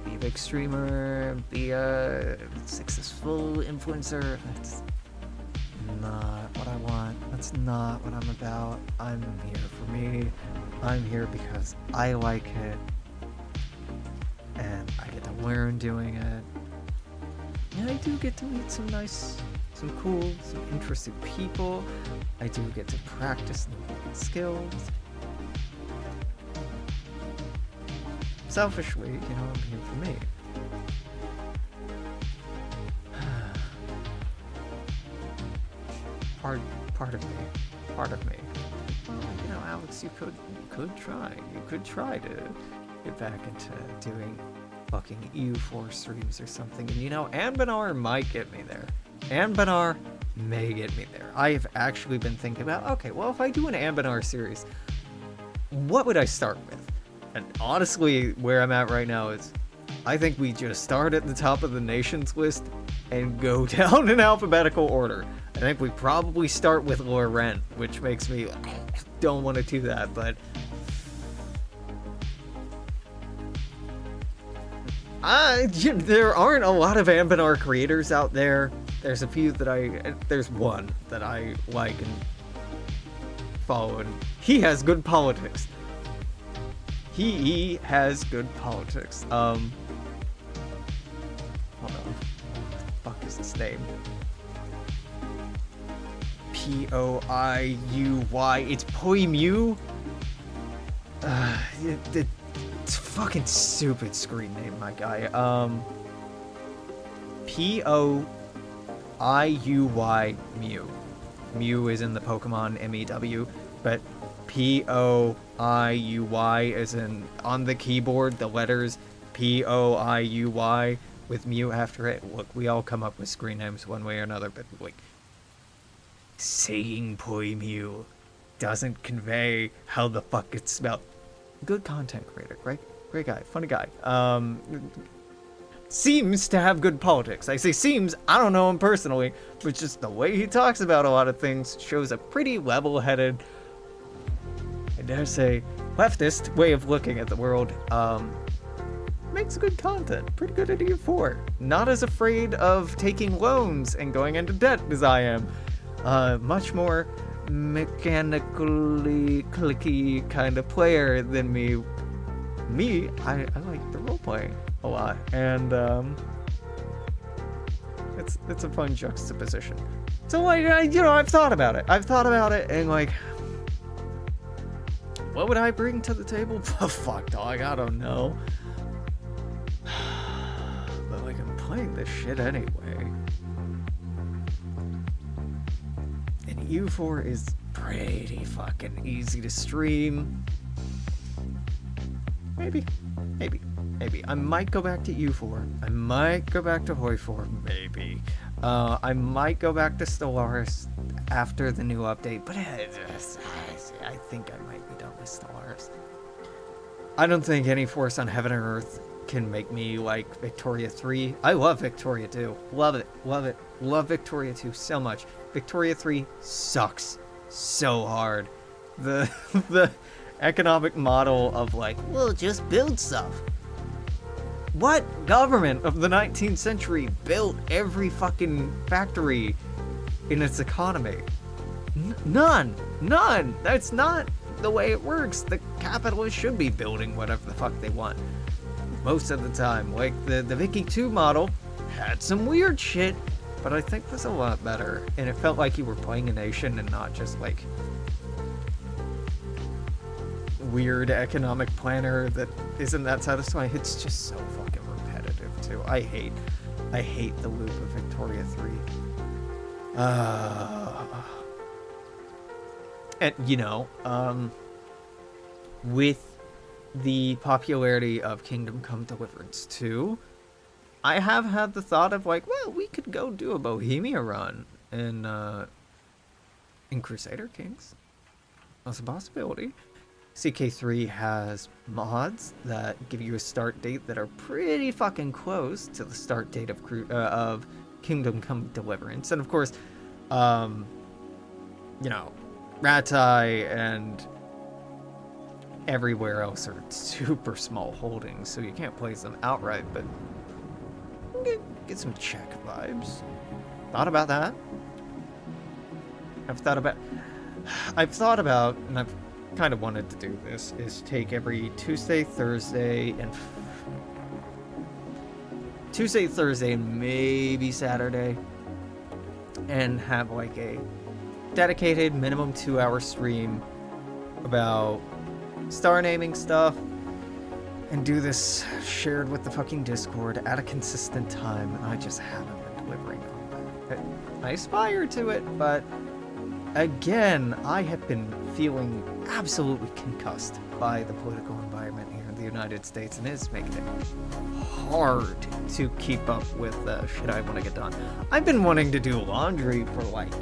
be a big streamer, be a successful influencer. That's not That's not what I'm about. I'm here for me. I'm here because I like it. And I get to learn doing it. And I do get to meet some cool, some interesting people. I do get to practice new skills. Selfishly, I'm here for me. Part of me. Well, Alex, you could try to get back into doing fucking EU4 streams or something. And Anbanar might get me there. Anbanar may get me there. I have actually been thinking about, okay, well, if I do an Anbanar series, what would I start with? And honestly, where I'm at right now is, I think we just start at the top of the nations list and go down in alphabetical order. I think we probably start with Laurent, which makes me don't want to do that, but there aren't a lot of Anbanar creators out there. There's a few there's one that I like and follow, and he has good politics. He has good politics. Hold on. What the fuck is his name? Poiuy. It's Poimu. It's a fucking stupid screen name, my guy. Poiuy Mew. Mew is in the Pokemon MEW, but Poiuy is in on the keyboard, the letters Poiuy with Mew after it. Look, we all come up with screen names one way or another, but like saying Poimu doesn't convey how the fuck it's spelled. Good content creator, great guy, funny guy. Seems to have good politics. I say seems, I don't know him personally, but just the way he talks about a lot of things shows a pretty level-headed, I dare say, leftist way of looking at the world. Makes good content, pretty good at EU4. Not as afraid of taking loans and going into debt as I am. Much more mechanically clicky kind of player than me. I like the role playing a lot, and it's a fun juxtaposition. So like, I've thought about it, and like, what would I bring to the table? Fuck, dog, I don't know. But like, I'm playing this shit anyway. And EU4 is pretty fucking easy to stream. Maybe. I might go back to EU4. I might go back to Hoi4. Maybe. I might go back to Stellaris after the new update, but I think I might be done with Stellaris. I don't think any force on heaven or earth can make me like Victoria 3. I love Victoria 2. Love it. Love Victoria 2 so much. Victoria 3 sucks so hard. The economic model of like, we'll just build stuff. What government of the 19th century built every fucking factory in its economy? None. That's not the way it works. The capitalists should be building whatever the fuck they want most of the time. Like the Vicky 2 model had some weird shit, but I think was a lot better, and it felt like you were playing a nation and not just like weird economic planner that isn't that satisfying. It's just so fucking repetitive too. I hate the loop of Victoria 3. And with the popularity of Kingdom Come Deliverance 2, I have had the thought of like, well, we could go do a Bohemia run in Crusader Kings. That's a possibility. CK3 has mods that give you a start date that are pretty fucking close to the start date of Kingdom Come Deliverance. And of course, Ratai and everywhere else are super small holdings, so you can't place them outright, but get some Czech vibes. Thought about that. I've thought about... I've thought about, and I've kind of wanted to do this, is take every Tuesday, Thursday, and maybe Saturday, and have like a dedicated minimum 2-hour stream about star naming stuff, and do this shared with the fucking Discord at a consistent time, and I just haven't been delivering on that. I aspire to it, but again, I have been feeling absolutely concussed by the political environment here in the United States, and it's making it hard to keep up with the shit I want to get done. I've been wanting to do laundry for like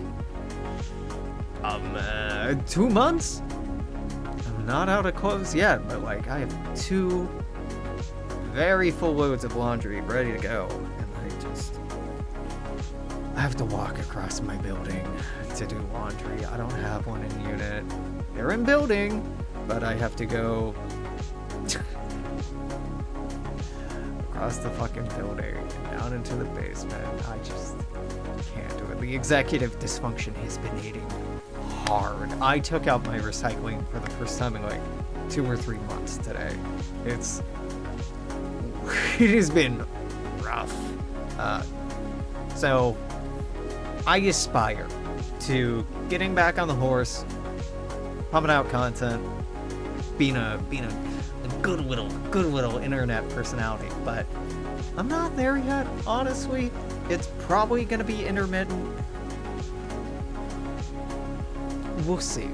2 months. I'm not out of clothes yet, but like I have 2 very full loads of laundry ready to go, and I have to walk across my building to do laundry. I don't have one in unit. They're in building, but I have to go across the fucking building and down into the basement. I just can't do it. The executive dysfunction has been eating hard. I took out my recycling for the first time in like 2 or 3 months today. It has been rough. So I aspire to getting back on the horse, pumping out content, being a good little internet personality, but I'm not there yet, honestly. It's probably gonna be intermittent. We'll see.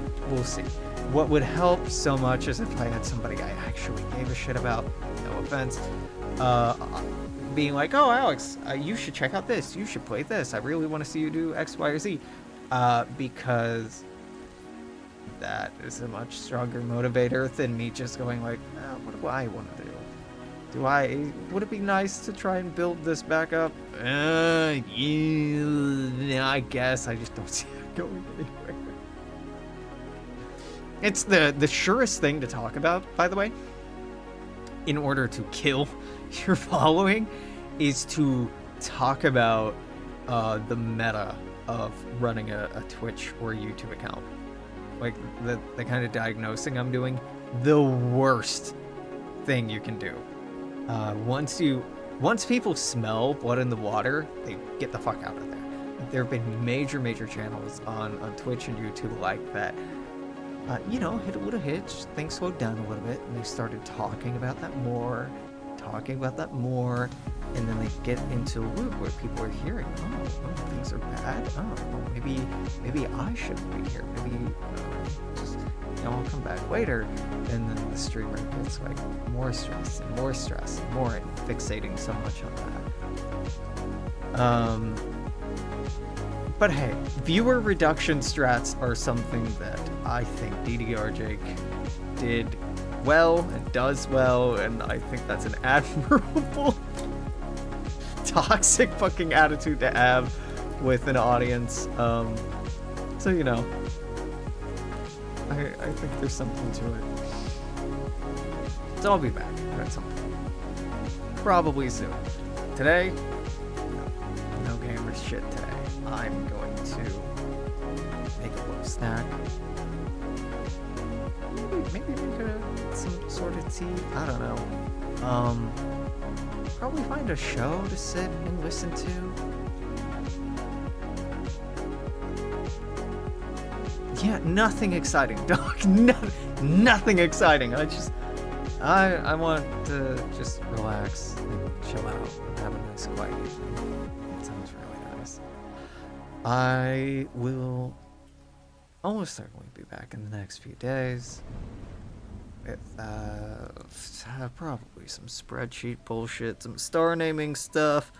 What would help so much is if I had somebody I actually gave a shit about, no offense, being like, oh, Alex, you should check out this, you should play this, I really want to see you do X, Y, or Z, because that is a much stronger motivator than me just going like, what do I want to do? Would it be nice to try and build this back up? Yeah, I guess. I just don't see it going anywhere. It's the surest thing to talk about, by the way, in order to kill your following, is to talk about the meta of running a Twitch or YouTube account. Like the kind of diagnosing I'm doing, the worst thing you can do. Once people smell blood in the water, they get the fuck out of there. There have been major channels on Twitch and YouTube like that. Hit a little hitch, things slowed down a little bit, and they started talking about that more, and then they get into a loop where people are hearing, oh, things are bad, well, maybe I shouldn't be here, maybe just, I'll come back later, and then the streamer gets like more stress, and more fixating so much on that. But hey, viewer reduction strats are something that I think DDR Jake did well and does well, and I think that's an admirable toxic fucking attitude to have with an audience. So I think there's something to it. So I'll be back at some point. Probably soon. Today, no gamer shit today. I'm going to make a little snack. Maybe make some sort of tea. I don't know. Probably find a show to sit and listen to. Yeah, nothing exciting, dog. Nothing exciting. I want to just relax and chill out and have a nice quiet evening. It sounds really nice. I will almost certainly be back in the next few days with probably some spreadsheet bullshit, some star naming stuff.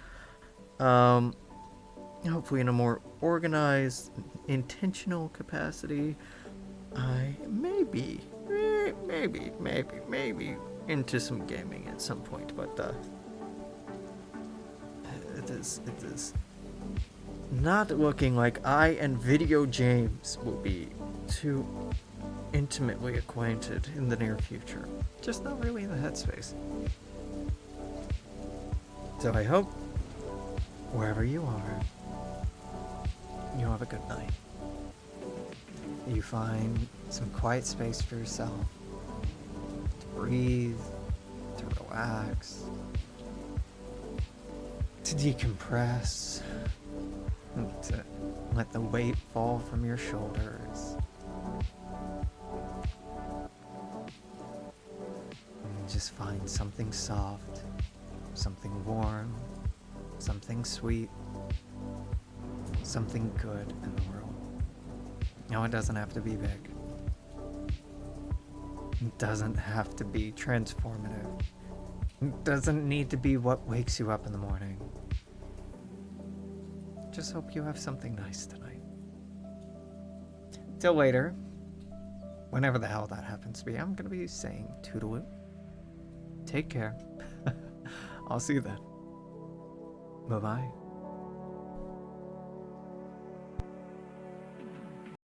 Hopefully in a more organized, intentional capacity. I maybe into some gaming at some point, but it is not looking like I and Video James will be too intimately acquainted in the near future. Just not really in the headspace. So I hope, wherever you are, you have a good night. you find some quiet space for yourself to breathe, to relax, to decompress, and to let the weight fall from your shoulders. And just find something soft, something warm, something sweet, something good in the world. No, it doesn't have to be big. It doesn't have to be transformative. It doesn't need to be what wakes you up in the morning. Just hope you have something nice tonight. Till later, whenever the hell that happens to be, I'm gonna be saying toodaloo. Take care. I'll see you then. Bye-bye.